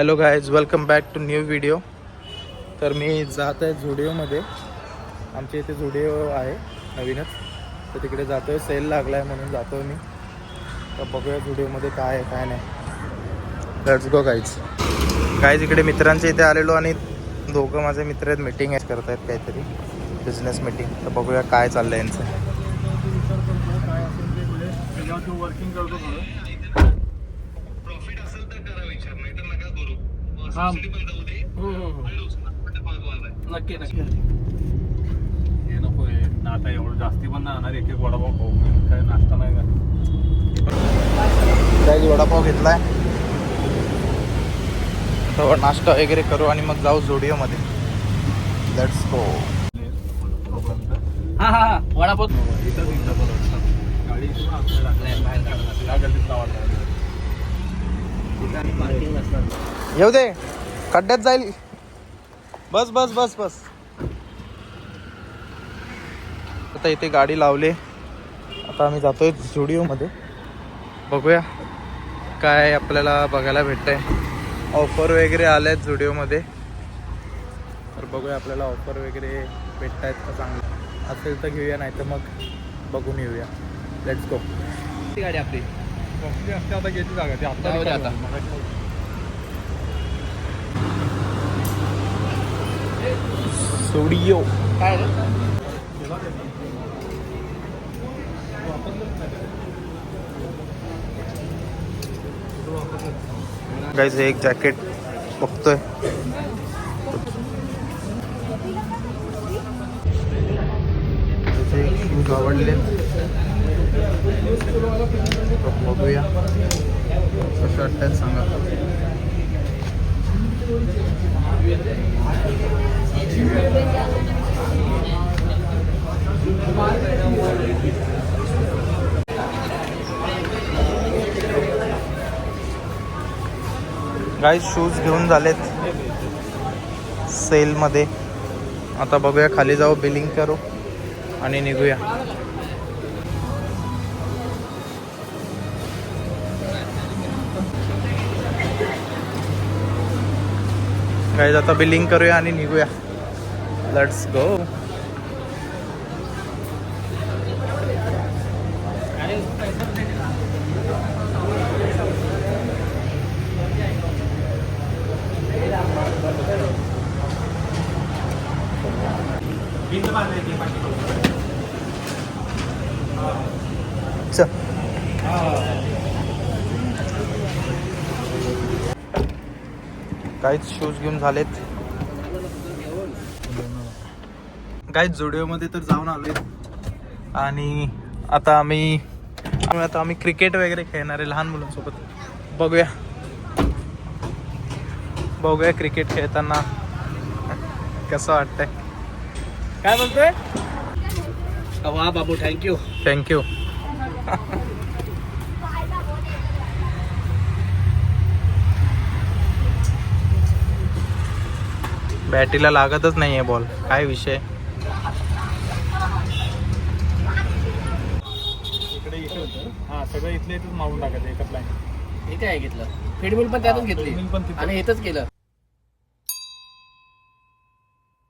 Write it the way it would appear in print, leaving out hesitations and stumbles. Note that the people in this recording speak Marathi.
Hello guys, welcome back to new video. तर मी जात आहे झुडिओमध्ये. आमच्या इथे झुडिओ आहे नवीनच, तर तिकडे जातो आहे. सेल लागला आहे म्हणून जातो आहे मी. तर बघूया झुडिओमध्ये काय आहे काय नाही. Let's go guys. इकडे मित्रांच्या इथे आलेलो आणि दोघं माझे मित्र आहेत, मीटिंग करत आहेत काहीतरी बिझनेस मीटिंग. तर बघूया काय चाललं आहे यांचं. वर्किंग करतो नक्की नक्की. हे नको आहे ना आता, एवढं जास्ती पण नाही आणणार. एक वडापाव खाऊ, काय नाश्ता नाही का. काही वडापाव घेतलाय, तर नाश्ता वगैरे करू आणि मग जाऊ झुडिओमध्ये. Let's go. हा वडापाव इथं गाडी बाहेर काढणार. येऊ दे, खड्ड्यात जाईल. बस बस बस बस. आता इथे गाडी लावली. आता आम्ही जातोय झुडिओमध्ये. बघूया काय आपल्याला बघायला भेटतंय. ऑफर वगैरे आल्या आहेत झुडिओमध्ये, तर बघूया आपल्याला ऑफर वगैरे भेटत आहेत का. चांगलं असेल तर घेऊया, नाही तर मग बघून येऊया. Let's go. ती गाडी आपली असते आता घेतली जागा ती आता झुडिओ काय गाईज, हे एक जॅकेट बघतोय. शूज आवडले, बघूया कसे वाटतात सांगा. गाईज, शूज घेऊन झालेत सेलमध्ये. आता बघूया, खाली जाऊ, बिलिंग करू आणि निघूया. गाईज, आता बिलिंग करूया आणि निघूया. Let's go. काहीच शूज घेऊन झालेत. काहीच झुडिओमध्ये तर जाऊन आलोय आणि आता आम्ही क्रिकेट वगैरे खेळणार आहे लहान मुलांसोबत. बघूया क्रिकेट खेळताना कसं वाटतंय. काय बोलतोय. वा बाबू, थँक्यू. थँक्यू. बॅटीला लागतच नाहीये बॉल, काय विषय. इकडे होतं. हा, सगळं इथलं इथंच मारून टाकायचं एकाच लाईन. हे काय घेतलं, फीडमिल पण त्यातच घेतली पण तिथं. आणि इथंच केलं.